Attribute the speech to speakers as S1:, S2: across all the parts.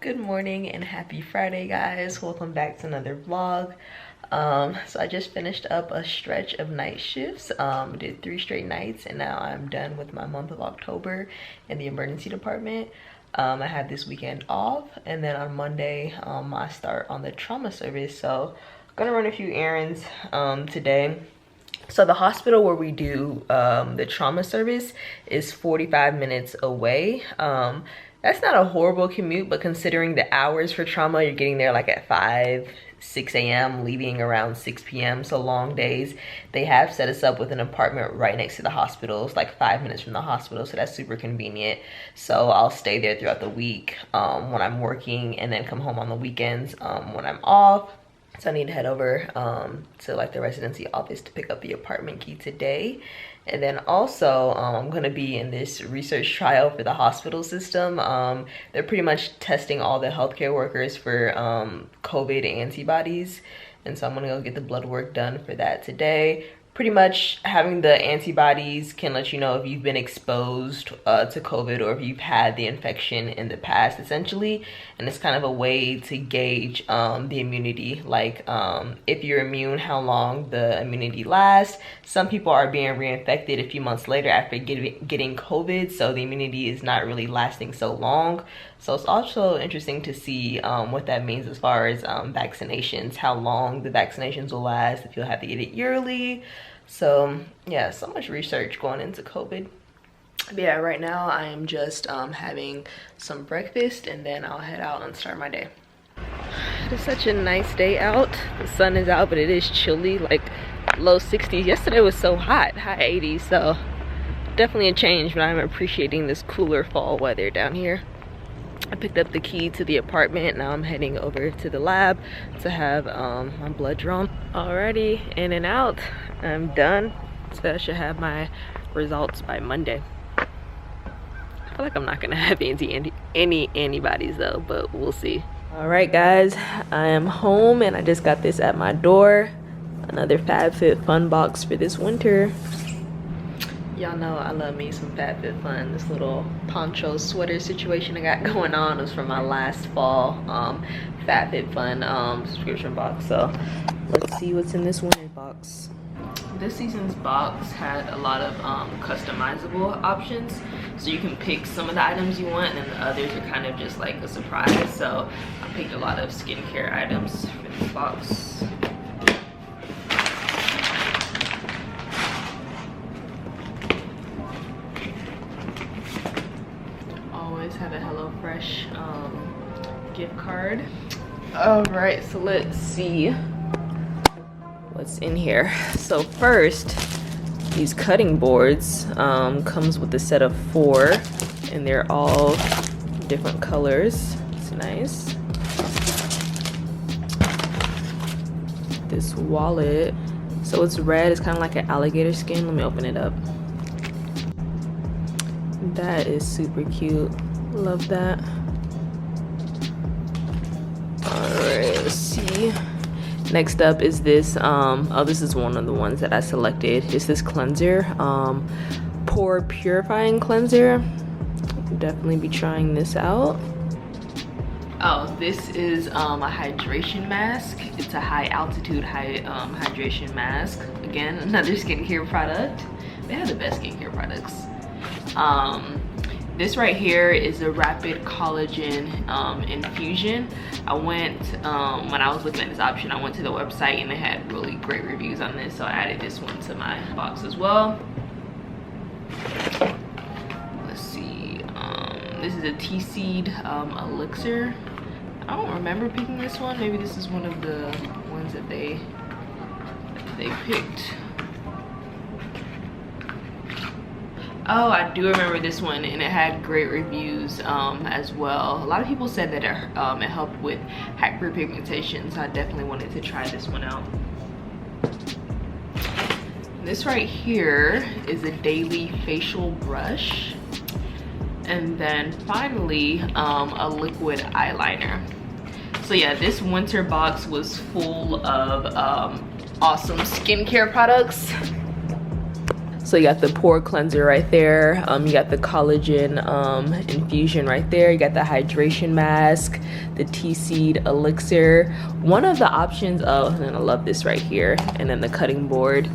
S1: Good morning and happy Friday, guys. Welcome back to another vlog. So I just finished up a stretch of night shifts. Did 3 straight nights, and now I'm done with my month of October in the emergency department. I had this weekend off, and then on Monday I start on the trauma service. So I'm gonna run a few errands today. So the hospital where we do the trauma service is 45 minutes away. That's not a horrible commute, but considering the hours for trauma, you're getting there like at 6 a.m, leaving around 6 p.m, so long days. They have set us up with an apartment right next to the hospital. It's like 5 minutes from the hospital, so that's super convenient. So I'll stay there throughout the week when I'm working, and then come home on the weekends when I'm off. So I need to head over to like the residency office to pick up the apartment key today. And then also I'm gonna be in this research trial for the hospital system. They're pretty much testing all the healthcare workers for COVID antibodies. And so I'm gonna go get the blood work done for that today. Pretty much having the antibodies can let you know if you've been exposed to COVID or if you've had the infection in the past, essentially. And it's kind of a way to gauge the immunity, like if you're immune, how long the immunity lasts. Some people are being reinfected a few months later after getting COVID, so the immunity is not really lasting so long. So it's also interesting to see what that means as far as vaccinations, how long the vaccinations will last, if you'll have to get it yearly. So yeah, so much research going into COVID. But yeah, right now I am just having some breakfast, and then I'll head out and start my day. It's such a nice day out. The sun is out, but it is chilly, like low 60s. Yesterday was so hot, high 80s, so definitely a change, but I'm appreciating this cooler fall weather down here. I picked up the key to the apartment. Now I'm heading over to the lab to have my blood drawn. Alrighty, in and out. I'm done. So I should have my results by Monday. I feel like I'm not gonna have any antibodies though, but we'll see. Alright guys, I am home and I just got this at my door. Another FabFitFun box for this winter. Y'all know I love me some FabFitFun. This little poncho sweater situation I got going on was from my last fall FabFitFun subscription box. So let's see what's in this winter box. This season's box had a lot of customizable options. So you can pick some of the items you want, and then the others are kind of just like a surprise. So I picked a lot of skincare items for this box. Have a HelloFresh gift card. All right, so let's see what's in here. So first, these cutting boards comes with a set of 4, and they're all different colors. It's nice. This wallet, so it's red. It's kind of like an alligator skin. Let me open it up. That is super cute. Love that. Alright, let's see. Next up is this oh, this is one of the ones that I selected. It's this cleanser, pore purifying cleanser. Definitely be trying this out. Oh, this is a hydration mask. It's a high altitude hydration mask. Again, another skincare product. They have the best skincare products. This right here is a rapid collagen infusion. I went, when I was looking at this option, I went to the website and they had really great reviews on this, so I added this one to my box as well. Let's see, this is a tea seed elixir. I don't remember picking this one. Maybe this is one of the ones that they picked. Oh, I do remember this one, and it had great reviews as well. A lot of people said that it helped with hyperpigmentation, so I definitely wanted to try this one out. This right here is a daily facial brush. And then finally, a liquid eyeliner. So yeah, this winter box was full of awesome skincare products. So you got the pore cleanser right there, you got the collagen infusion right there, you got the hydration mask, the tea seed elixir. One of the options, oh, and I love this right here, and then the cutting board.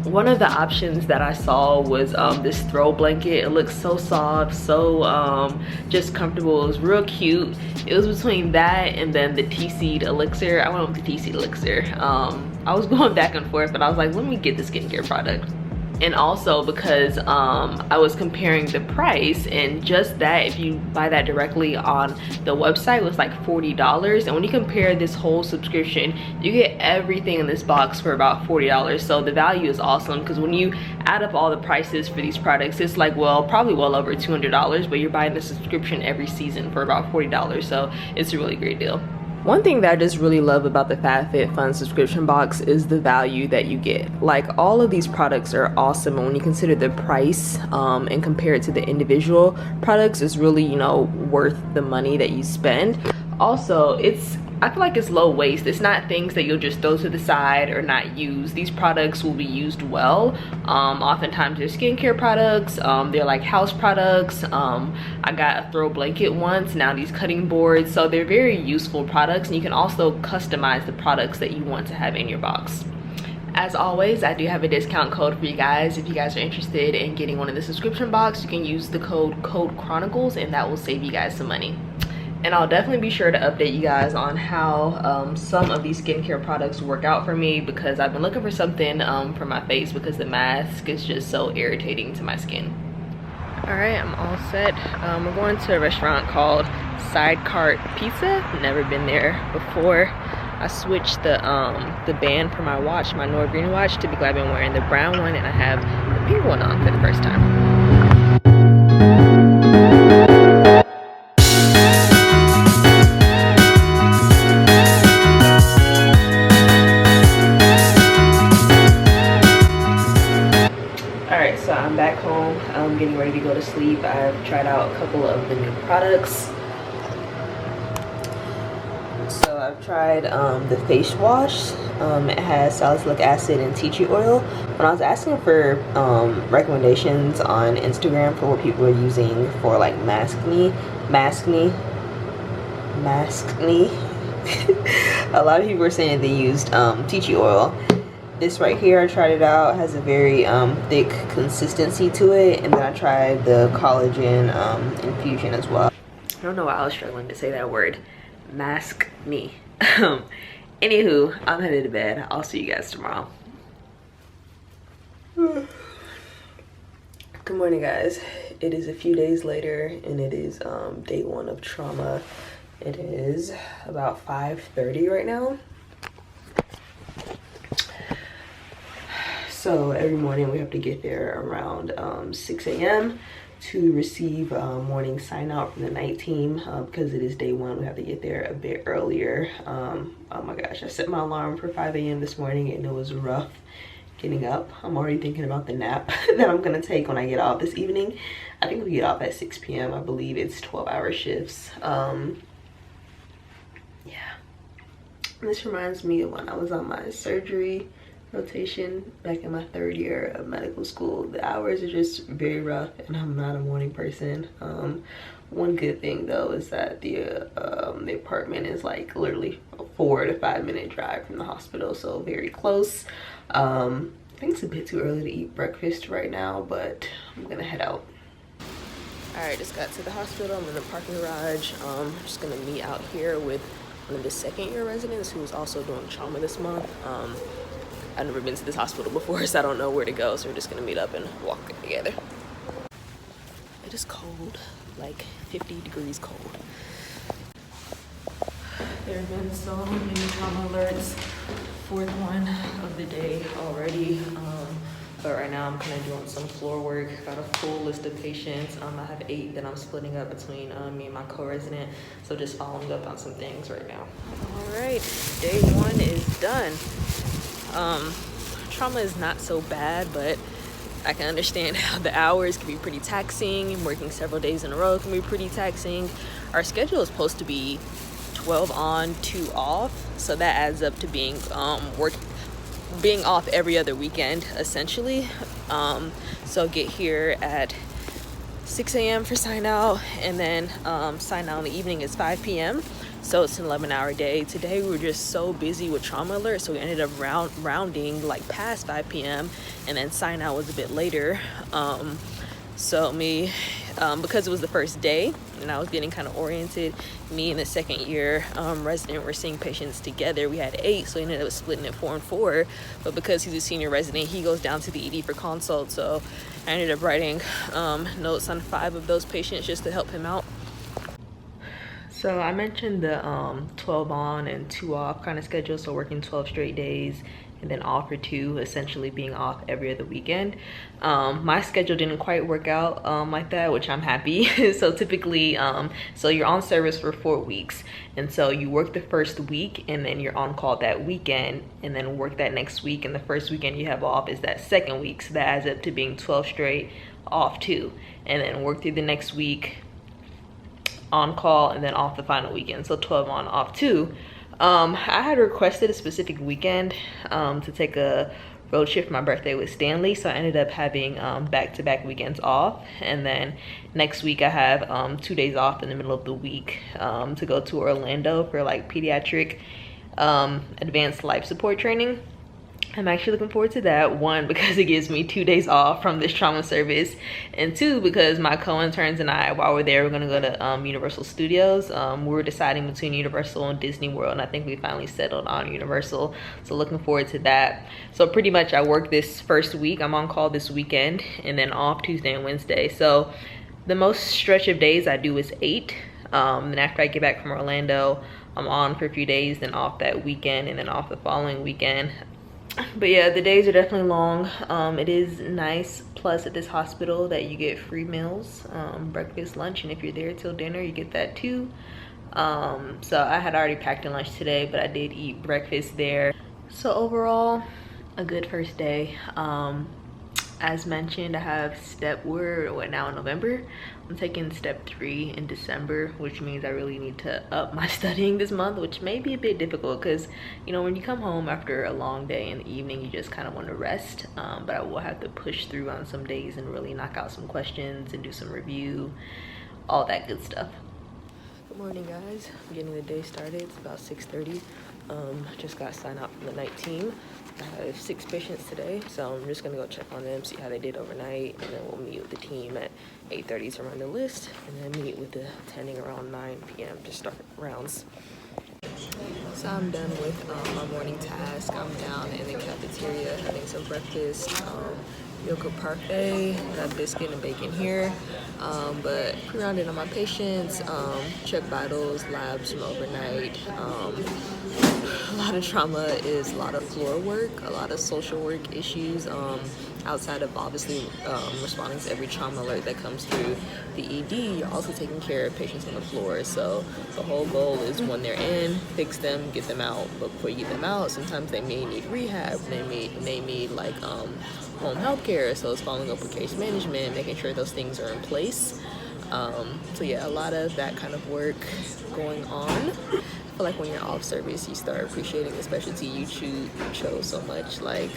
S1: One of the options that I saw was this throw blanket. It looks so soft, so just comfortable. It was real cute. It was between that and then the tea seed elixir. I went with the tea seed elixir. I was going back and forth, but I was like, let me get the skincare product. And also because I was comparing the price, and just that, if you buy that directly on the website, was like $40. And when you compare this whole subscription, you get everything in this box for about $40. So the value is awesome, because when you add up all the prices for these products, it's like, well, probably well over $200, but you're buying the subscription every season for about $40. So it's a really great deal. One thing that I just really love about the FabFitFun subscription box is the value that you get. Like, all of these products are awesome, and when you consider the price and compare it to the individual products, it's really, you know, worth the money that you spend. Also, I feel like it's low waste. It's not things that you'll just throw to the side or not use. These products will be used well. Oftentimes they're skincare products, they're like house products. I got a throw blanket once, now these cutting boards. So they're very useful products, and you can also customize the products that you want to have in your box. As always, I do have a discount code for you guys. If you guys are interested in getting one of the subscription box, you can use the code CHRONICLES, and that will save you guys some money. And I'll definitely be sure to update you guys on how some of these skincare products work out for me, because I've been looking for something for my face, because the mask is just so irritating to my skin. All right, I'm all set. We're going to a restaurant called Side Cart Pizza. Never been there before. I switched the band for my watch, my Nora Green watch. Typically I've been wearing the brown one, and I have the pink one on for the first time. So I'm back home. I'm getting ready to go to sleep. I've tried out a couple of the new products. So I've tried the face wash. It has salicylic acid and tea tree oil. When I was asking for recommendations on Instagram for what people are using for like maskne, a lot of people were saying they used tea tree oil. This right here, I tried it out, has a very thick consistency to it. And then I tried the collagen infusion as well. I don't know why I was struggling to say that word. Maskne. Anywho, I'm headed to bed. I'll see you guys tomorrow. Good morning, guys. It is a few days later, and it is day 1 of trauma. It is about 5:30 right now. So every morning we have to get there around 6 a.m. to receive morning sign out from the night team. Because it is day 1, we have to get there a bit earlier. Oh my gosh, I set my alarm for 5 a.m. this morning, and it was rough getting up. I'm already thinking about the nap that I'm gonna take when I get off this evening. I think we get off at 6 p.m. I believe it's 12-hour shifts. Yeah. This reminds me of when I was on my surgery rotation back in my 3rd year of medical school. The hours are just very rough, and I'm not a morning person. One good thing though is that the apartment is like literally a 4 to 5 minute drive from the hospital, so very close. I think it's a bit too early to eat breakfast right now, but I'm gonna head out. All right, just got to the hospital. I'm in the parking garage. I'm just gonna meet out here with one of the 2nd year residents who's also doing trauma this month. I've never been to this hospital before, so I don't know where to go, so we're just gonna meet up and walk together. It is cold, like 50 degrees cold. There have been so many trauma alerts, 4th one of the day already. But right now I'm kind of doing some floor work. Got a full list of patients. I have 8 that I'm splitting up between me and my co-resident. So just following up on some things right now. All right, day 1 is done. Trauma is not so bad, but I can understand how the hours can be pretty taxing. Working several days in a row can be pretty taxing. Our schedule is supposed to be 12 on, 2 off, so that adds up to being being off every other weekend essentially. So get here at 6 a.m. for sign out, and then sign out in the evening is 5 p.m. So it's an 11-hour day. Today we were just so busy with trauma alert, so we ended up rounding like past 5 p.m. and then sign out was a bit later. Because it was the first day and I was getting kind of oriented, me and the second year resident were seeing patients together. We had 8, so we ended up splitting it 4 and 4. But because he's a senior resident, he goes down to the ED for consult. So I ended up writing notes on 5 of those patients just to help him out. So I mentioned the 12 on and 2 off kind of schedule, so working 12 straight days and then off for 2, essentially being off every other weekend. My schedule didn't quite work out like that, which I'm happy. So typically, so you're on service for 4 weeks, and so you work the first week and then you're on call that weekend and then work that next week, and the first weekend you have off is that second week, so that adds up to being 12 straight, off 2, and then work through the next week, on call, and then off the final weekend, so 12 on, off 2. I had requested a specific weekend to take a road trip for my birthday with Stanley, so I ended up having back-to-back weekends off, and then next week I have 2 days off in the middle of the week to go to Orlando for like pediatric advanced life support training. I'm actually looking forward to that. 1, because it gives me 2 days off from this trauma service, and 2, because my co-interns and I, while we're there, we're gonna go to Universal Studios. We were deciding between Universal and Disney World, and I think we finally settled on Universal, so looking forward to that. So pretty much I work this first week, I'm on call this weekend, and then off Tuesday and Wednesday. So the most stretch of days I do is 8. Then after I get back from Orlando, I'm on for a few days, then off that weekend, and then off the following weekend. But yeah, the days are definitely long. It is nice plus at this hospital that you get free meals, breakfast, lunch, and if you're there till dinner you get that too. So I had already packed in lunch today, but I did eat breakfast there. So overall, a good first day. As mentioned, I have we're now in November. I'm taking step 3 in December, which means I really need to up my studying this month, which may be a bit difficult because, you know, when you come home after a long day in the evening, you just kind of want to rest. But I will have to push through on some days and really knock out some questions and do some review, all that good stuff. Good morning, guys. I'm getting the day started. It's about 6:30. Just got signed out from the night team. I have 6 patients today, so I'm just gonna go check on them, see how they did overnight, and then we'll meet with the team at 8:30 to run the list, and then meet with the attending around 9 p.m. to start rounds. So I'm done with my morning task. I'm down in the cafeteria having some breakfast, yogurt parfait, got biscuit and bacon here, but pre-rounded on my patients, check vitals, labs from overnight. A lot of trauma is a lot of floor work, a lot of social work issues, outside of obviously responding to every trauma alert that comes through the ED. You're also taking care of patients on the floor, so the whole goal is when they're in, fix them, get them out. But before you get them out, sometimes they may need rehab, they may need like home health care, so it's following up with case management, making sure those things are in place. So yeah, a lot of that kind of work going on. I feel like when you're off service, you start appreciating the specialty you chose so much. Like,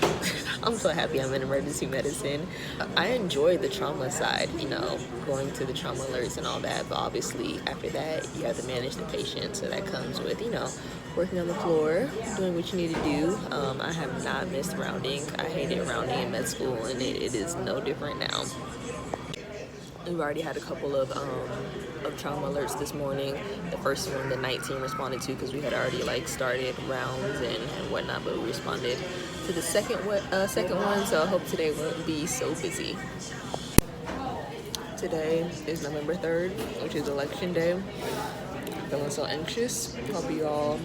S1: I'm so happy I'm in emergency medicine. I enjoy the trauma side, you know, going to the trauma alerts and all that, but obviously after that, you have to manage the patient, so that comes with, you know, working on the floor, doing what you need to do. I have not missed rounding. I hated rounding in med school, and it is no different now. We've already had a couple of trauma alerts this morning. The first one the night team responded to because we had already like started rounds and whatnot, but we responded to the second one, so I hope today won't be so busy. Today is November 3rd, which is election day. I'm feeling so anxious. Hope you all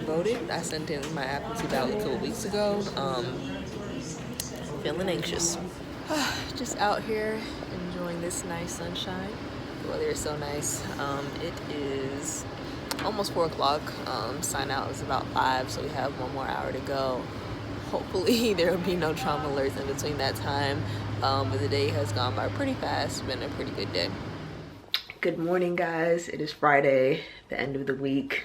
S1: voted. I sent in my absentee ballot a couple weeks ago. Feeling anxious. Just out here enjoying this nice sunshine. The weather is so nice. It is almost 4 o'clock. Sign out is about 5, so we have 1 more hour to go. Hopefully there will be no trauma alerts in between that time. But the day has gone by pretty fast. It's been a pretty good day. Good morning, guys. It is Friday, the end of the week,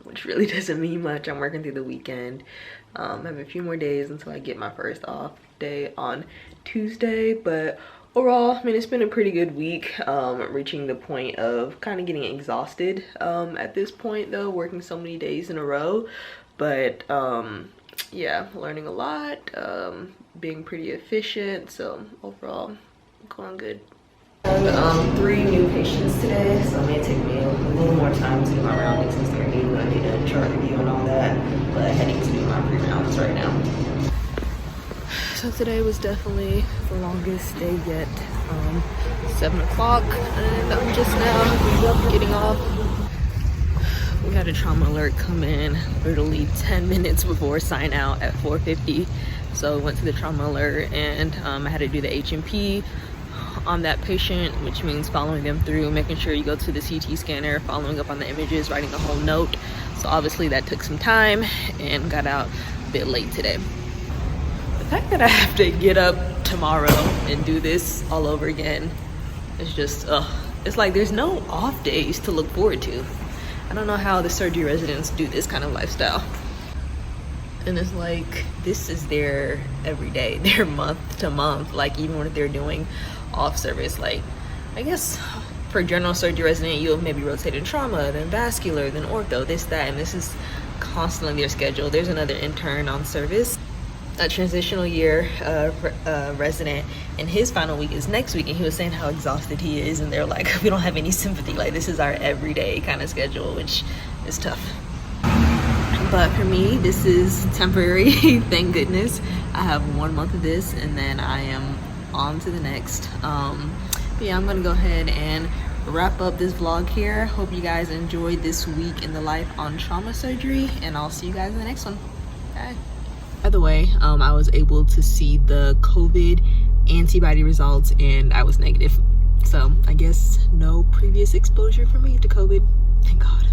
S1: which really doesn't mean much. I'm working through the weekend. I have a few more days until I get my first off day on Tuesday, but overall, I mean, it's been a pretty good week. Reaching the point of kind of getting exhausted at this point though, working so many days in a row. But yeah, learning a lot, being pretty efficient. So overall, going good. 3 new patients today, so it may take me a little more time to do my rounding since they're new. I did a chart review and all that, but heading to do my pre-rounds right now. So today was definitely the longest day yet. 7 o'clock, and I'm just now getting off. We had a trauma alert come in literally 10 minutes before sign out at 4:50. So went to the trauma alert, and I had to do the H&P on that patient, which means following them through, making sure you go to the CT scanner, following up on the images, writing a whole note. So obviously that took some time and got out a bit late today. The fact that I have to get up tomorrow and do this all over again is just, it's like there's no off days to look forward to. I don't know how the surgery residents do this kind of lifestyle. And it's like, this is their everyday, their month to month, like even when they're doing off service. Like, I guess for general surgery resident, you'll maybe rotate in trauma, then vascular, then ortho, this, that, and this is constantly their schedule. There's another intern on service, a transitional year resident, and his final week is next week, and he was saying how exhausted he is, and they're like, we don't have any sympathy. Like, this is our everyday kind of schedule, which is tough. But for me, this is temporary. Thank goodness. I have 1 month of this, and then I am on to the next. But yeah, I'm gonna go ahead and wrap up this vlog here. Hope you guys enjoyed this week in the life on trauma surgery, and I'll see you guys in the next one. Bye. By the way, I was able to see the COVID antibody results, and I was negative. So I guess no previous exposure for me to COVID. Thank God.